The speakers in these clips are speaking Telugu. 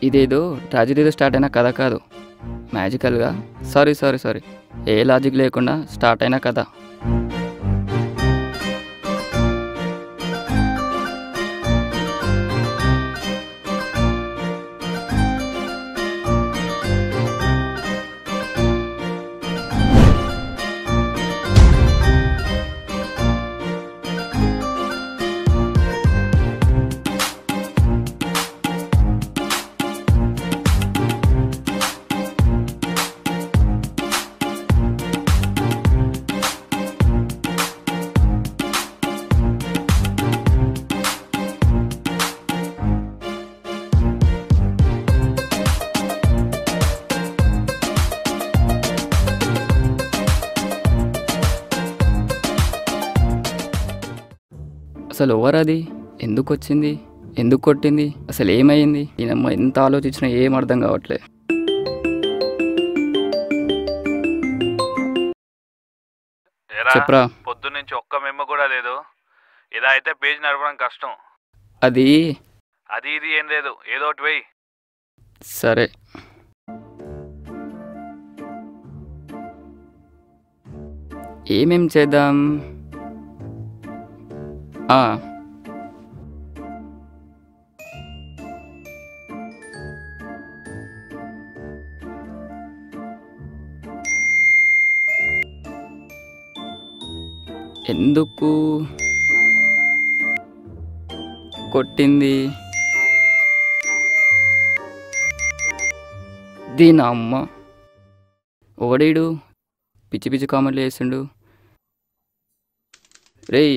ఇదేదో ట్రాజడీతో స్టార్ట్ అయిన కథ కాదు, మ్యాజికల్గా సారీ ఏ లాజిక్ లేకుండా స్టార్ట్ అయిన కథ. అసలు ఎవరు అది, ఎందుకు వచ్చింది, ఎందుకు కొట్టింది, అసలు ఏమైంది? ఈయనమ్మ ఎంత ఆలోచించినా ఏం అర్థం కావట్లే. చెప్పరా. పొద్దున్నుంచి ఒక్క మెమ్మ కూడా లేదు. ఇలా అయితే పేజ్ నడపడం కష్టం. అది ఇది ఏం లేదు, ఏదో ఒకటి వెయ్యి. సరే. ఏమేం చేద్దాం? ఎందుకు కొట్టింది? దీని అమ్మ ఓడీడు పిచ్చి పిచ్చి కామెంట్లు చేస్తుండు. రేయ్,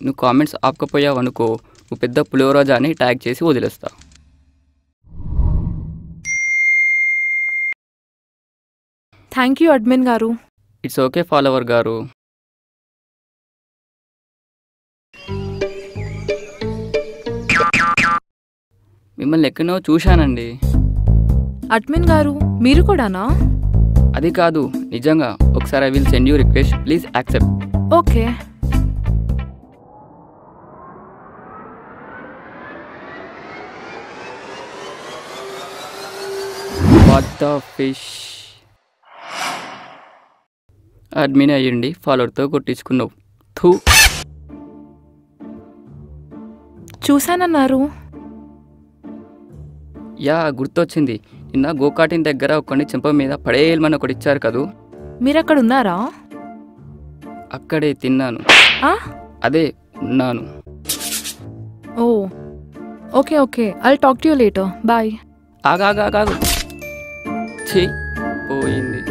నువ్వు కామెంట్స్ ఆపకపోయావు అనుకో, నువ్వు పెద్ద పులిహోరాజా అని ట్యాగ్ చేసి వదిలేస్తా. థ్యాంక్ యూ అడ్మిన్ గారు. ఇట్స్ ఓకే ఫాలోవర్ గారు. మిమ్మల్ని ఎక్కడో చూశానండి. అడ్మిన్ గారు మీరు కూడానా? అది కాదు, నిజంగా. ఒకసారి I will send you request, please accept. Okay. What the fish. Admin అయ్యండి ఫాలోవర్తో కొట్టించుకున్నావు. థూ. చూశానన్నారు. యా, గుర్తొచ్చింది. నిన్న గోకాటిన్ దగ్గర ఒకటి చెంప మీద పడేయమని ఒకటి ఇచ్చారు కదూ. మీరక్కడ ఉన్నారా? అక్కడే తిన్నాను. అదే ఉన్నాను. Oh okay okay, I'll talk to you later. Bye. ఆగాగాగాగు. ఛీ, పోయింది.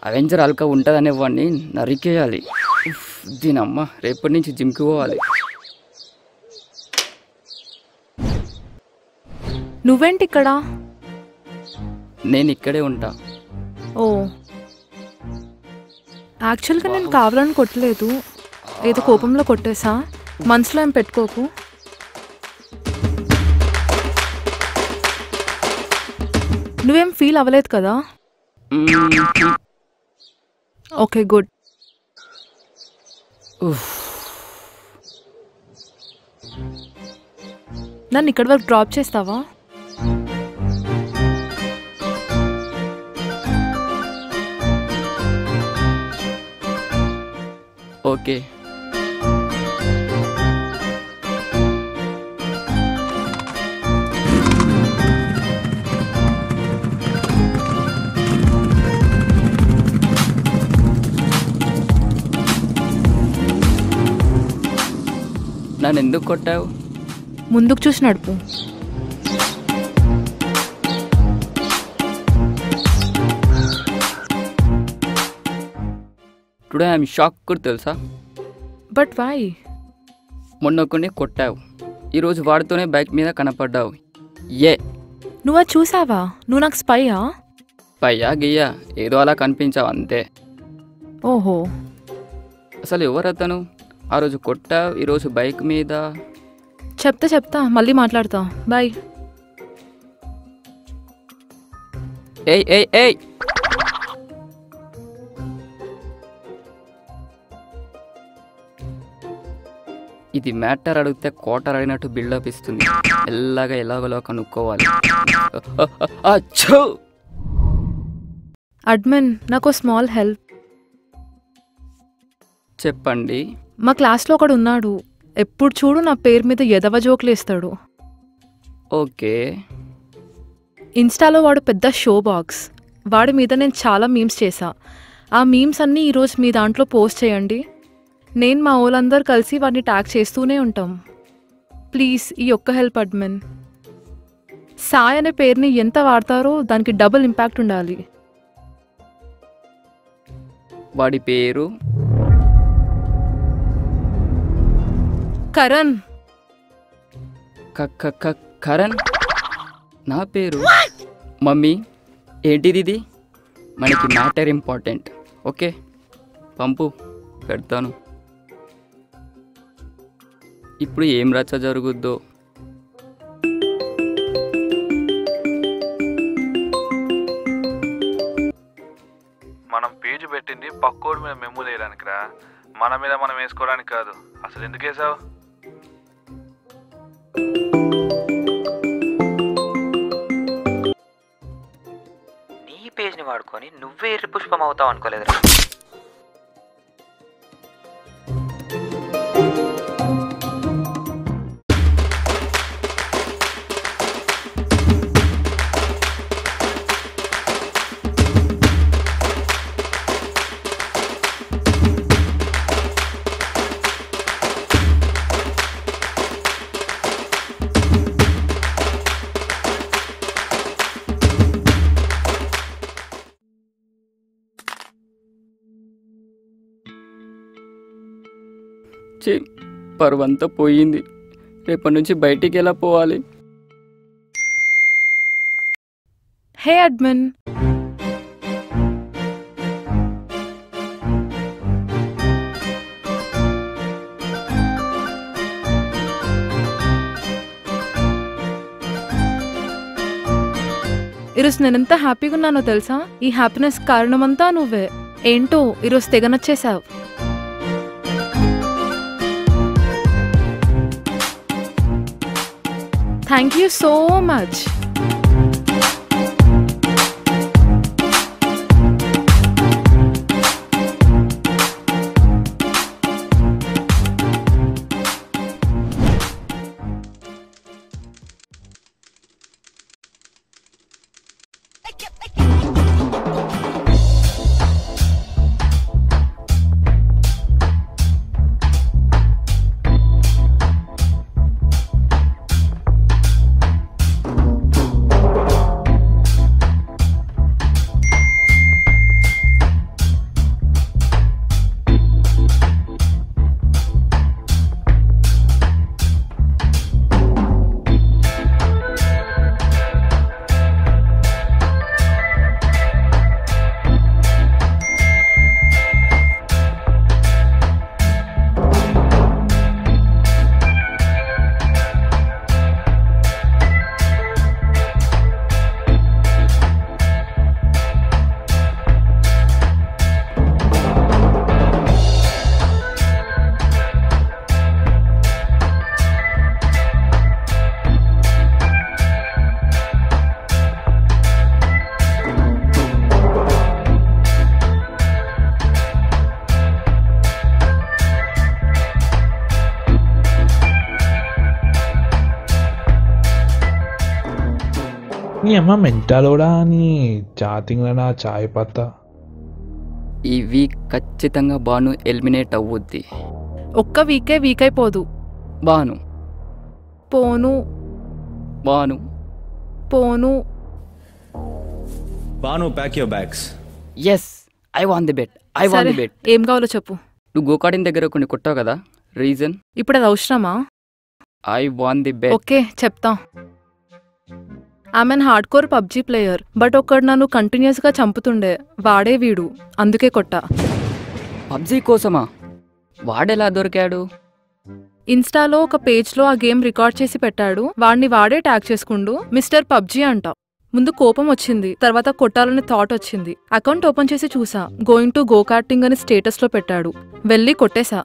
అవెంజర్ అల్కా ఉంటుందనే వాడిని నరికేయాలి. దీనమ్మ, రేపటి నుంచి జిమ్కి పోవాలి. నువ్వేంటి ఇక్కడ? నేను ఇక్కడే ఉంటా. ఓ, యాక్చువల్గా నేను కావాలని కొట్టలేదు, ఏదో కోపంలో కొట్టేసా. మనసులో ఏం పెట్టుకోకు. నువ్వేం ఫీల్ అవ్వలేదు కదా? Okay, good. నన్ను ఇక్కడి వరకు డ్రాప్ చేస్తావా? ఓకే. నన్ను ఎందుకు కొట్టావు? ముందుకు చూసి నడుపు. టుడే ఐఎమ్ షాక్ కూడా తెలుసా. But why? మొన్న కొన్ని కొట్టావు, ఈరోజు వాడితోనే బైక్ మీద కనపడ్డావు. నువ్వు అది చూసావా? నువ్వు నాకు స్పైయా? పయ్యా గియ్యా, ఏదో అలా కనిపించావు అంతే. ఓహో, అసలు ఎవరతను? ఆ రోజు కొట్టావు, ఈరోజు బైక్ మీద. చెప్తా మళ్ళీ మాట్లాడతా. బాయ్. ఏయ్ ఏయ్ ఏయ్, ఇది మ్యాటర్ అడిగితే క్వార్టర్ అడిగినట్టు బిల్డప్ ఇస్తుంది. ఎలాగోలా కనుక్కోవాలి. అచ్చో! అడ్మిన్, నాకు స్మాల్ హెల్ప్. చెప్పండి. మా క్లాస్లో ఒకడు ఉన్నాడు, ఎప్పుడు చూడు నా పేరు మీద ఎదవ జోకులు వేస్తాడు. ఓకే. ఇన్స్టాలో వాడు పెద్ద షో బాక్స్. వాడి మీద నేను చాలా మీమ్స్ చేశా. ఆ మీమ్స్ అన్నీ ఈరోజు మీ దాంట్లో పోస్ట్ చేయండి. నేను మా వాళ్ళందరూ కలిసి వాడిని ట్యాగ్ చేస్తూనే ఉంటాం. ప్లీజ్ ఈ ఒక్క హెల్ప్ అడ్మిన్. సాయ్ అనే పేరుని ఎంత వాడతారో దానికి డబుల్ ఇంపాక్ట్ ఉండాలి. వాడి పేరు కరణ్. కరణ్? నా పేరు? మమ్మీ ఏంటిది ఇది? మనకి మ్యాటర్ ఇంపార్టెంట్. ఓకే పంపు, పెడతాను. ఇప్పుడు ఏం రచ్చ జరుగుద్దో. మనం పేజ్ పెట్టింది పక్కోడి మీద మెమ్ము వేయడానికి రా, మన మీద మనం వేసుకోవడానికి కాదు. అసలు ఎందుకు వేసావు? నీ పేజ్ని వాడుకొని నువ్వే ఎర్రి పుష్పం అవుతావు అనుకోలేదురా. పరువంతా పోయింది. రేపటి నుంచి బయటికి ఎలా పోవాలి? హే అడ్మిన్, ఈరోజు నేనెంత హ్యాపీగా ఉన్నానో తెలుసా? ఈ హ్యాపీనెస్ కారణమంతా నువ్వే. ఏంటో ఈరోజు తెగ నచ్చేసావు. Thank you so much. నీ అమ్మ మెంటలోడా నీ చాటింగ్లనా చాయ్ పత్తా. ఈ వీక్ ఖచ్చితంగా బాను ఎలిమినేట్ అవ్వుద్ది. ఒక్క వీకే వీక్ అయిపోదు. బాను పోను బాను పోను. Banu, pack your bags. Yes, I want the bet. I want సరే, ది బెట్. ఏం కావాలో చెప్పు. నువ్వు గోకాడిన్ దగ్గర కొన్ని కొట్టావు కదా, రీజన్? ఇప్పుడు అది అవసరమా? I want the bet. Okay చెప్తా. ఆమెన్ hard core PUBG player, but ఒకడు నన్ను కంటిన్యూస్గా చంపుతుండే. వాడే వీడు, అందుకే కొట్టా. పబ్జీ కోసమా? వాడెలా దొరికాడు? ఇన్స్టాలో ఒక పేజ్లో ఆ గేమ్ రికార్డ్ చేసి పెట్టాడు. వాడిని వాడే ట్యాగ్ చేసుకుంటూ మిస్టర్ పబ్జీ అంట. ముందు కోపం వచ్చింది, తర్వాత కొట్టాలని థాట్ వచ్చింది. అకౌంట్ ఓపెన్ చేసి చూసా, గోయింగ్ టు గో కార్టింగ్ అని స్టేటస్లో పెట్టాడు. వెళ్ళి కొట్టేశా.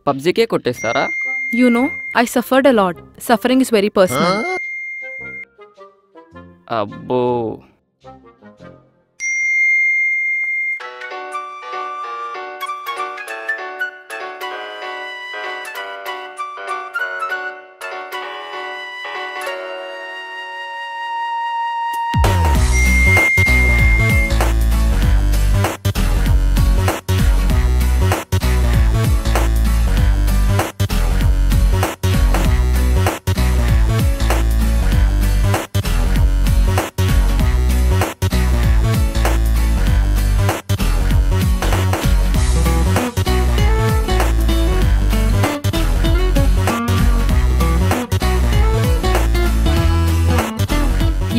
పబ్జీకే కొట్టేస్తారా? You know, I suffered a lot. Suffering is very personal. అబ్బో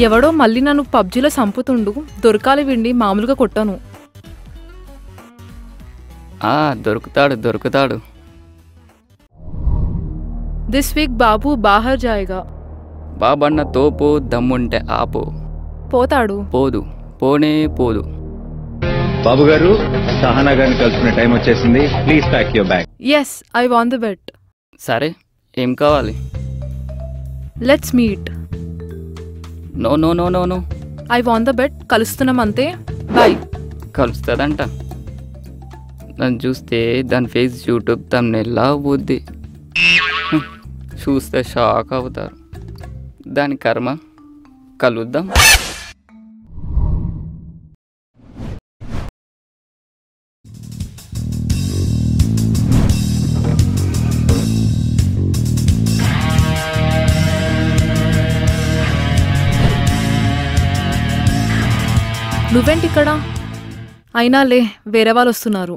ఎవడో మళ్ళీ నన్ను పబ్జీలో సంపుతుండు. దొరకాలి విండి, మామూలుగా కొట్టాను. దొరుకుతాడు. దిస్ వీక్ బాబు బాహర్ జాయేగా. బాబన్న తోపు దమ్ముంటే ఆపు. పోతాడు. పోదు. బాబు గారు, సహనా గారిని కలుసుకునే టైం వచ్చేసింది. Please pack your bag. Yes, I want the bet. సరే, ఏం కావాలి? Let's meet. No. I want the bet. కలుస్తున్నాం అంతే. బాయ్. కలుస్తుందంట. నన్ను చూస్తే దాని ఫేస్ యూట్యూబ్ తమ్నెల్లా అవుద్ది. చూస్తే షాక్ అవుతారు. దాని కర్మ. కలుద్దాం. నువ్వేంటి ఇక్కడ? అయినాలే, వేరే వాళ్ళు వస్తున్నారు.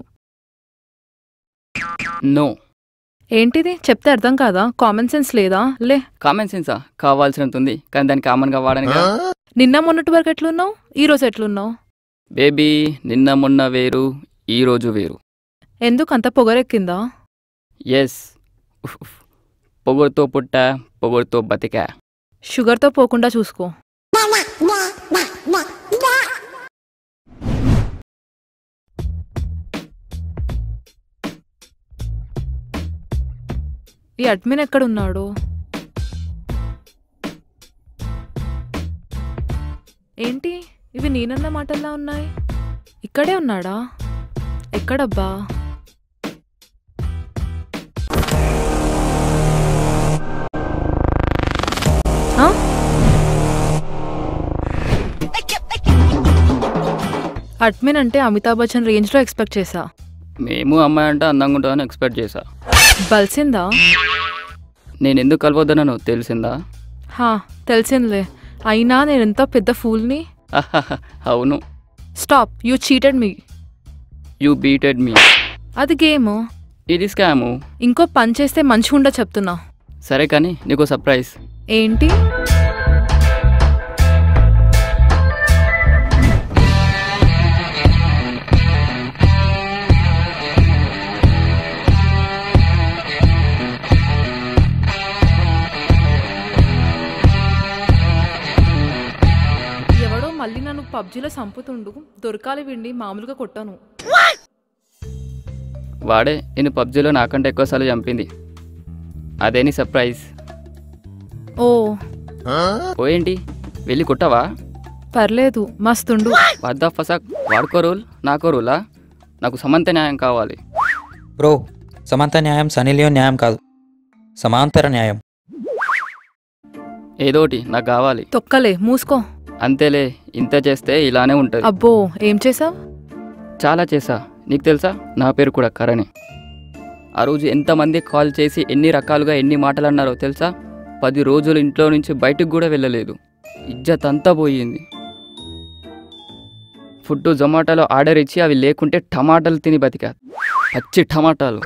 నో. ఏంటిది చెప్తే అర్థం కాదా? కామన్ సెన్స్ లేదా? లే. కామన్ సెన్సా? కావాల్సినంత ఉంది, కానీ దాన్ని కామన్గా వాడని. నిన్న మొన్నటి వరకు ఎట్లున్నావు? ఈరోజు ఎట్లున్నావు? బేబీ, నిన్న మొన్న వేరు, ఈరోజు వేరు. ఎందుకు అంత పొగరెక్కిందా? ఎస్. పొగరుతో పుట్టా, పొగరుతో బతికా. షుగర్తో పోకుండా చూసుకో. ఈ అడ్మిన్ ఎక్కడున్నాడు? ఏంటి ఇవి నేనన్న మాటల్లా ఉన్నాయి? ఇక్కడే ఉన్నాడా? ఎక్కడబ్బా? అడ్మిన్ అంటే అమితాబ్ బచ్చన్ రేంజ్లో ఎక్స్పెక్ట్ చేశా. మేము అమ్మాయి అంటే అందంగా ఉంటుందని ఎక్స్పెక్ట్ చేశా. బలిసిందా? నేను ఎందుకు కలవద్దనను తెలిసిందా? తెలిసిందిలే. అయినా నేను ఎంత పెద్ద ఫూల్ని. అవును. Stop. You cheated me. You beated me. అది గేమ్, ఇది స్కాము. ఇంకో పని చేస్తే మంచిగుండా చెప్తున్నా. సరే కానీ నీకు సర్ప్రైజ్. ఏంటి? మళ్ళీ నన్ను పబ్జీలో సంపుతుండు. దొరకాలి విండి, మామూలుగా కొట్టాను. వాడే నేను పబ్జీలో నాకంటే ఎక్కువసార్లు చంపింది. అదే నీ సర్ప్రైజ్. ఓ ఏంటి వెళ్ళి కొట్టవా? పర్లేదు, మస్తుండు. వద్దా ఫసాక్. వాడుకో రూల్, నాకో రూలా? నాకు సమంత న్యాయం కావాలి. బ్రో, సమంత న్యాయం సనీ లియోన్ న్యాయం కాదు, సమాంతర న్యాయం. ఏదోటి నాకు కావాలి. తొక్కలే, మూసుకో. అంతేలే, ఇంత చేస్తే ఇలానే ఉంటుంది. అబ్బో, ఏం చేసావు? చాలా చేసా. నీకు తెలుసా, నా పేరు కూడా కరణే. ఆ రోజు ఎంతమంది కాల్ చేసి ఎన్ని రకాలుగా ఎన్ని మాటలు అన్నారో తెలుసా? 10 రోజులు ఇంట్లో నుంచి బయటకు కూడా వెళ్ళలేదు. ఇజ్జత్ అంతా పోయింది. ఫుడ్ జొమాటోలో ఆర్డర్ ఇచ్చి అవి లేకుంటే టమాటాలు తిని బతికా. పచ్చి టమాటాలు.